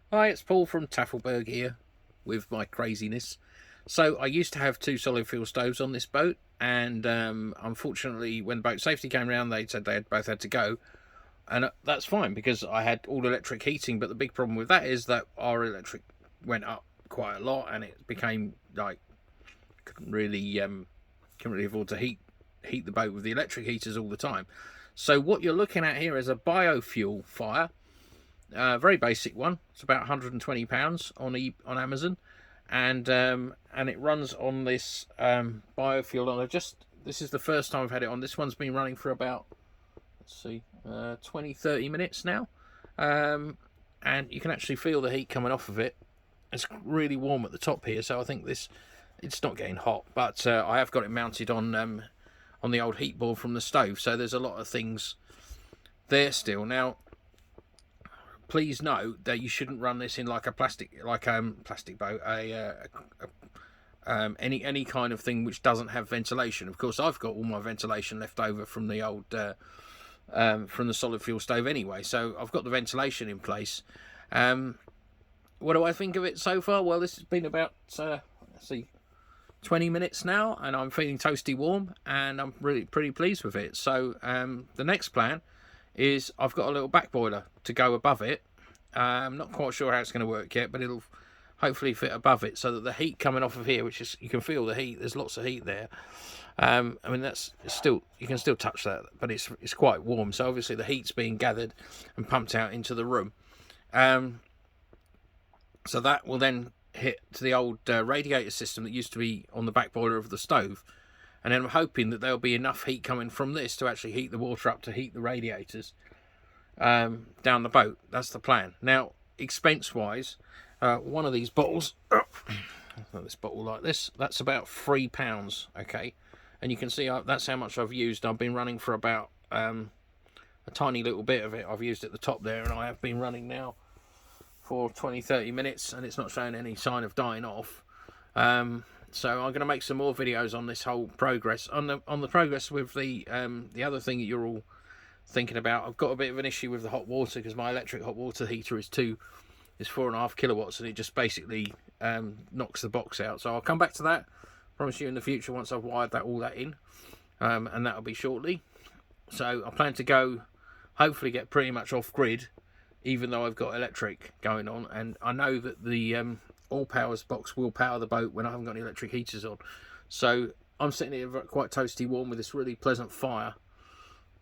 Hi, it's Paul from Tafelberg here with my craziness. So I used to have two solid fuel stoves on this boat, and unfortunately, when the boat safety came around, they said they had both had to go, and that's fine because I had all electric heating. But the big problem with that is that our electric went up quite a lot, and it became like couldn't really afford to heat the boat with the electric heaters all the time. So what you're looking at here is a biofuel fire. Very basic one. It's about £120 on Amazon, and it runs on this biofuel. And this is the first time I've had it on. This one's been running for about 20-30 minutes now, and you can actually feel the heat coming off of it. It's really warm at the top here, so I think it's not getting hot. But I have got it mounted on the old heat board from the stove, so there's a lot of things there still. Now, please note that you shouldn't run this in like a plastic boat, any kind of thing which doesn't have ventilation. Of course, I've got all my ventilation left over from the old from the solid fuel stove anyway, so I've got the ventilation in place. What do I think of it so far? Well, this has been about 20 minutes now, and I'm feeling toasty warm, and I'm really pretty pleased with it. So the next plan is I've got a little back boiler to go above it. I'm not quite sure how it's going to work yet, but it'll hopefully fit above it so that the heat coming off of here, which is, you can feel the heat, there's lots of heat there. I mean, that's still, you can still touch that, but it's quite warm, so obviously the heat's being gathered and pumped out into the room. So that will then hit to the old radiator system that used to be on the back boiler of the stove, and then I'm hoping that there'll be enough heat coming from this to actually heat the water up to heat the radiators down the boat. That's the plan. Now, expense wise, one of these bottles, this bottle like this, that's about £3. Okay, and you can see that's how much I've used. I've been running for about a tiny little bit of it. I've used at the top there, and I have been running now for 20-30 minutes, and it's not showing any sign of dying off. So I'm going to make some more videos on this whole progress, on the progress with the other thing that you're all thinking about. I've got a bit of an issue with the hot water because my electric hot water heater is 4.5 kilowatts, and it just basically knocks the box out. So I'll come back to that, promise you, in the future once I've wired all that in, and that'll be shortly. So I plan to go, hopefully get pretty much off grid, even though I've got electric going on, and I know that the all powers box will power the boat when I haven't got any electric heaters on. So I'm sitting here quite toasty warm with this really pleasant fire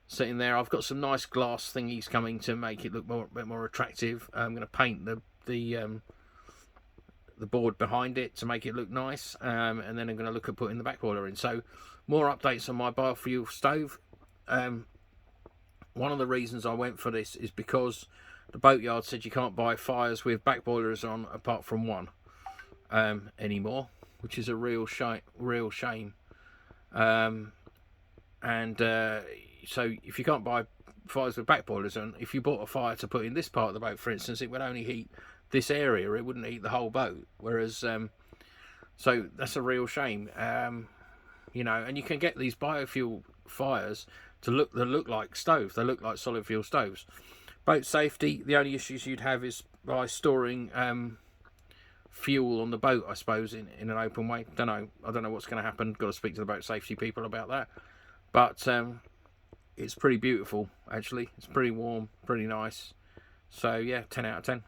sitting there. I've got some nice glass thingies coming to make it look a bit more attractive. I'm going to paint the board behind it to make it look nice, and then I'm going to look at putting the back boiler in. So more updates on my biofuel stove. One of the reasons I went for this is because the boatyard said you can't buy fires with back boilers on apart from one anymore, which is a real shame. So if you can't buy fires with back boilers on, if you bought a fire to put in this part of the boat, for instance, it would only heat this area. It wouldn't heat the whole boat. Whereas, so that's a real shame. You know, and you can get these biofuel fires to look like stoves. They look like solid fuel stoves. Boat safety, the only issues you'd have is by storing fuel on the boat, I suppose, in an open way. I don't know what's going to happen. Got to speak to the boat safety people about that. But it's pretty beautiful, actually. It's pretty warm, pretty nice. So yeah, 10 out of 10.